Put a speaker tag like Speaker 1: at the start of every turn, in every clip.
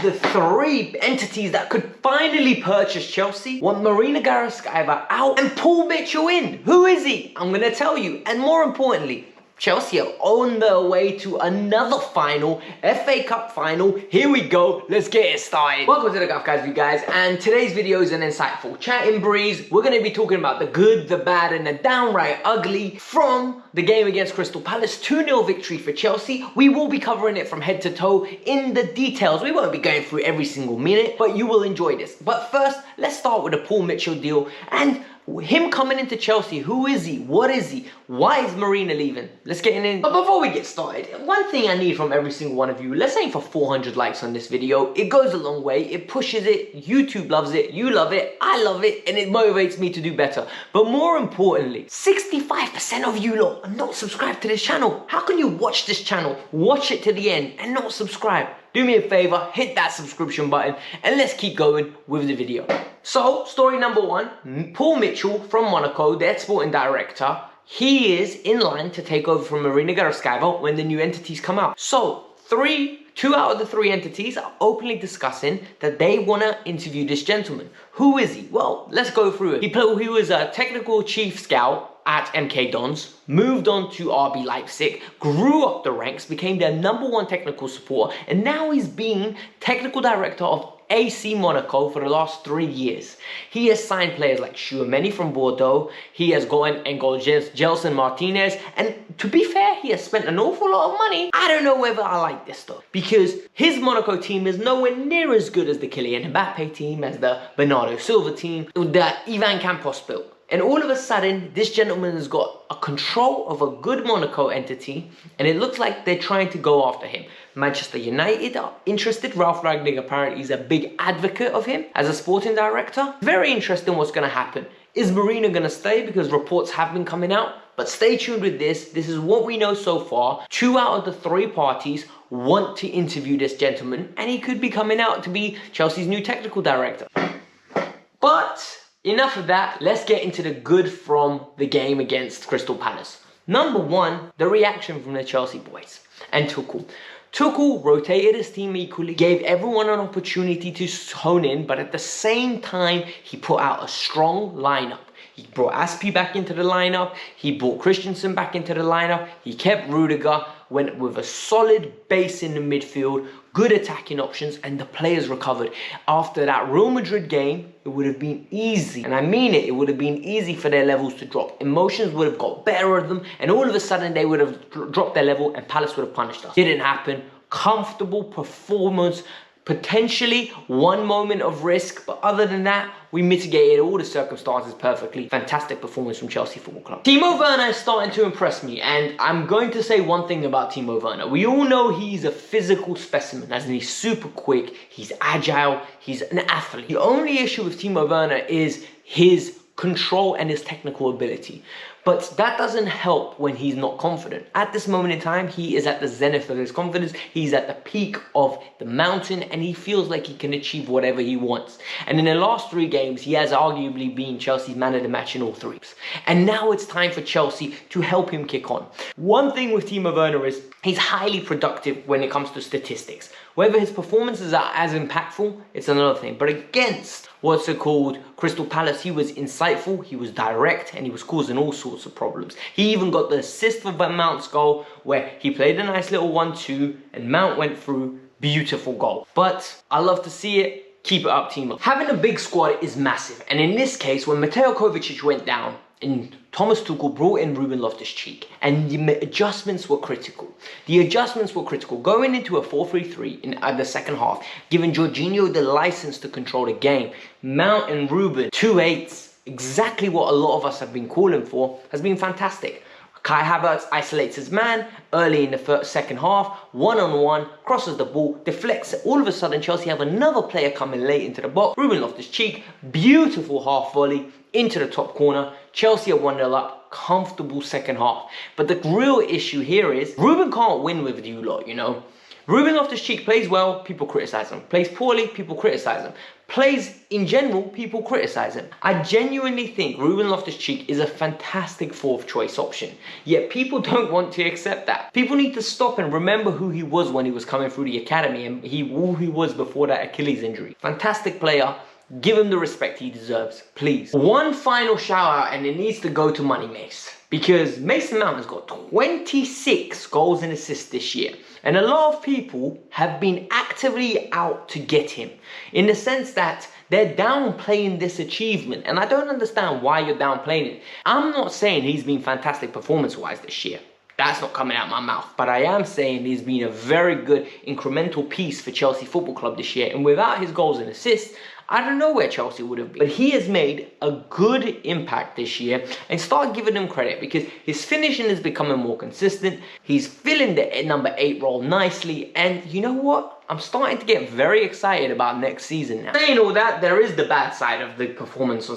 Speaker 1: the three entities that could finally purchase Chelsea want Marina out and Paul Mitchell in. Who is he? I'm going to tell you. And more importantly, Chelsea are on their way to another final, FA Cup final. Here we go, let's get it started. Welcome to the Kavkas View, guys, and today's video is an insightful chatting breeze. We're going to be talking about the good, the bad, and the downright ugly from the game against Crystal Palace. 2-0 victory for Chelsea. We will be covering it from head to toe in the details. We won't be going through every single minute, but you will enjoy this. But first, let's start with the Paul Mitchell deal and him coming into Chelsea. Who is he? What is he? Why is Marina leaving? Let's get in. But before we get started, one thing I need from every single one of you, let's aim for 400 likes on this video. It goes a long way. It pushes it. YouTube loves it. You love it. I love it. And it motivates me to do better. But more importantly, 65% of you lot are not subscribed to this channel. How can you watch this channel, watch it to the end, and not subscribe? Do me a favor, hit that subscription button, and let's keep going with the video. So, story number one, Paul Mitchell from Monaco, their sporting director, he is in line to take over from Marina when the new entities come out. So, two out of the three entities are openly discussing that they want to interview this gentleman. Who is he? Well, let's go through it. He was a technical chief scout at MK Dons, moved on to RB Leipzig, grew up the ranks, became their #1 technical supporter, and now he's been technical director of AC Monaco for the last 3 years. He has signed players like Chouameni from Bordeaux. He has gone and got Gelson Martinez. And to be fair, he has spent an awful lot of money. I don't know whether I like this though, because his Monaco team is nowhere near as good as the Kylian Mbappe team, as the Bernardo Silva team, that Ivan Campos built. And all of a sudden, this gentleman has got a control of a good Monaco entity, and it looks like they're trying to go after him. Manchester United are interested. Ralph Rangnick apparently is a big advocate of him as a sporting director. Very interesting what's going to happen. Is Marina going to stay? Because reports have been coming out. But stay tuned with this. This is what we know so far. 2 out of the 3 parties want to interview this gentleman, and he could be coming out to be Chelsea's new technical director. But enough of that, let's get into the good from the game against Crystal Palace. Number one, the reaction from the Chelsea boys and Tuchel. Tuchel rotated his team equally, gave everyone an opportunity to hone in, but at the same time, he put out a strong lineup. He brought Aspi back into the lineup, he brought Christensen back into the lineup, he kept Rudiger, went with a solid base in the midfield, good attacking options, and the players recovered. After that Real Madrid game, it would have been easy, and I mean it, it would have been easy for their levels to drop. Emotions would have got better of them, and all of a sudden they would have dropped their level and Palace would have punished us. Didn't happen. Comfortable performance. Potentially one moment of risk, but other than that, we mitigated all the circumstances perfectly. Fantastic performance from Chelsea Football Club. Timo Werner is starting to impress me, and I'm going to say one thing about Timo Werner. We all know he's a physical specimen, as in he's super quick, he's agile, he's an athlete. The only issue with Timo Werner is his control and his technical ability. But that doesn't help when he's not confident. At this moment in time, he is at the zenith of his confidence. He's at the peak of the mountain, and he feels like he can achieve whatever he wants. And in the last 3 games, he has arguably been Chelsea's man of the match in all 3. And now it's time for Chelsea to help him kick on. One thing with Timo Werner is he's highly productive when it comes to statistics. Whether his performances are as impactful, it's another thing. But against Crystal Palace, he was insightful, he was direct, and he was causing all sorts of problems. He even got the assist for Mount's goal, where he played a nice little 1-2, and Mount went through. Beautiful goal. But I love to see it. Keep it up, Timo. Having a big squad is massive, and in this case, when Mateo Kovacic went down, and Thomas Tuchel brought in Ruben Loftus-Cheek, and the adjustments were critical. Going into a 4-3-3 in the second half, giving Jorginho the license to control the game. Mount and Ruben, 2-8s, exactly what a lot of us have been calling for, has been fantastic. Kai Havertz isolates his man early in the second half, one-on-one, crosses the ball, deflects it. All of a sudden, Chelsea have another player coming late into the box. Ruben Loftus-Cheek, beautiful half volley into the top corner. Chelsea are 1-0 up, comfortable second half. But the real issue here is, Ruben can't win with you lot, you know. Ruben Loftus-Cheek plays well, people criticize him. Plays poorly, people criticize him. Plays in general, people criticize him. I genuinely think Ruben Loftus-Cheek is a fantastic fourth choice option, yet people don't want to accept that. People need to stop and remember who he was when he was coming through the academy and who he was before that Achilles injury. Fantastic player. Give him the respect he deserves, please. One final shout out, and it needs to go to Money Mace, because Mason Mount has got 26 goals and assists this year. And a lot of people have been actively out to get him, in the sense that they're downplaying this achievement. And I don't understand why you're downplaying it. I'm not saying he's been fantastic performance-wise this year. That's not coming out my mouth. But I am saying he's been a very good incremental piece for Chelsea Football Club this year. And without his goals and assists, I don't know where Chelsea would have been. But he has made a good impact this year, and start giving him credit, because his finishing is becoming more consistent. He's filling the number 8 role nicely, and you know what? I'm starting to get very excited about next season now. Saying all that, there is the bad side of the performance on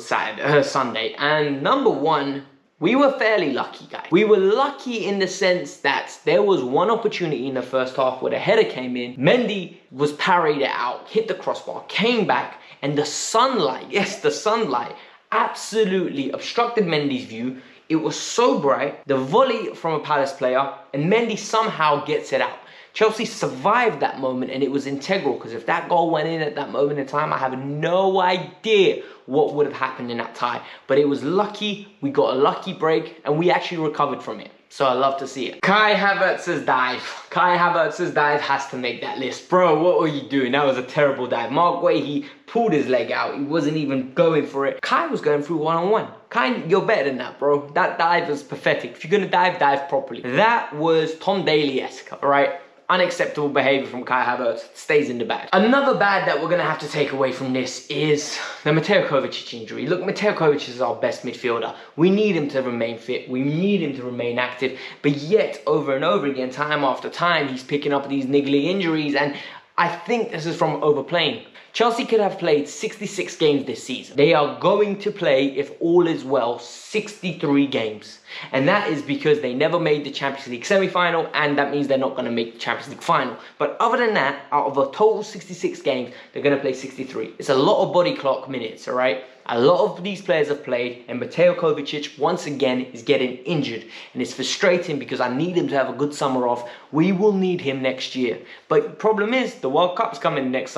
Speaker 1: Sunday, and number one, we were fairly lucky, guys. We were lucky in the sense that there was one opportunity in the first half where the header came in. Mendy was parried it out, hit the crossbar, came back, and the sunlight, yes, the sunlight, absolutely obstructed Mendy's view. It was so bright. The volley from a Palace player, and Mendy somehow gets it out. Chelsea survived that moment, and it was integral, because if that goal went in at that moment in time, I have no idea what would have happened in that tie. But it was lucky. We got a lucky break, and we actually recovered from it. So I love to see it. Kai Havertz's dive. Kai Havertz's dive has to make that list. Bro, what were you doing? That was a terrible dive. Mark Way, he pulled his leg out. He wasn't even going for it. Kai was going through one-on-one. Kai, you're better than that, bro. That dive was pathetic. If you're going to dive, dive properly. That was Tom Daly-esque, all right? Unacceptable behavior from Kai Havertz. Stays in the bag. Another bad that we're going to have to take away from this is the Mateo Kovacic injury. Look, Mateo Kovacic is our best midfielder. We need him to remain fit. We need him to remain active. But yet, over and over again, time after time, he's picking up these niggly injuries. And I think this is from overplaying. Chelsea could have played 66 games this season. They are going to play, if all is well, 63 games. And that is because they never made the Champions League semi-final, and that means they're not going to make the Champions League final. But other than that, out of a total 66 games, they're going to play 63. It's a lot of body clock minutes, all right? A lot of these players have played, and Mateo Kovacic, once again, is getting injured. And it's frustrating because I need him to have a good summer off. We will need him next year. But the problem is, the World Cup's coming next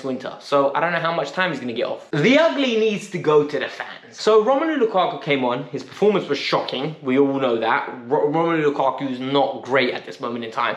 Speaker 1: winter. So I don't know how much time he's going to get off. The ugly needs to go to the fans. So Romelu Lukaku came on. His performance was shocking. We all know that. Romelu Lukaku is not great at this moment in time.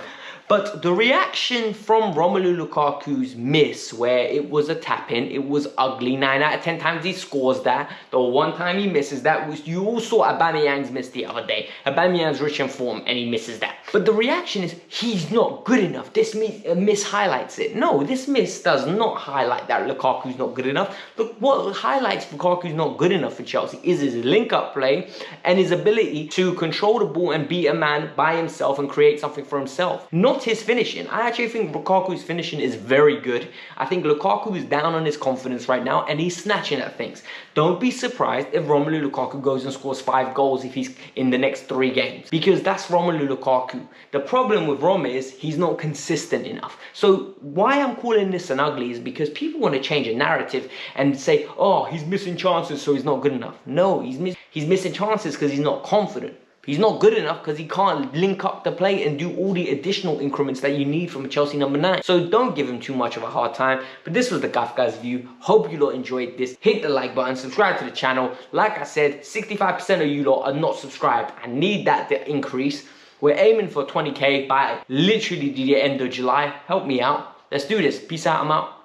Speaker 1: But the reaction from Romelu Lukaku's miss, where it was a tap-in, it was ugly. 9 out of 10 times he scores that. The one time he misses that was, you all saw Aubameyang's miss the other day. Aubameyang's rich in form, and he misses that. But the reaction is, he's not good enough. This miss highlights it. No, this miss does not highlight that Lukaku's not good enough. Look, what highlights Lukaku's not good enough for Chelsea is his link-up play and his ability to control the ball and beat a man by himself and create something for himself. Not his finishing. I actually think Lukaku's finishing is very good. I think Lukaku is down on his confidence right now, and he's snatching at things. Don't be surprised if Romelu Lukaku goes and scores 5 goals if he's in the next 3 games, because that's Romelu Lukaku. The problem with Roma is he's not consistent enough. So why I'm calling this an ugly is because people want to change a narrative and say, oh, he's missing chances, so he's not good enough. No, he's missing chances because he's not confident. He's not good enough because he can't link up the play and do all the additional increments that you need from a Chelsea number 9. So don't give him too much of a hard time. But this was the Kavkas View. Hope you lot enjoyed this. Hit the like button, subscribe to the channel. Like I said, 65% of you lot are not subscribed. I need that to increase. We're aiming for 20k by literally the end of July. Help me out. Let's do this. Peace out. I'm out.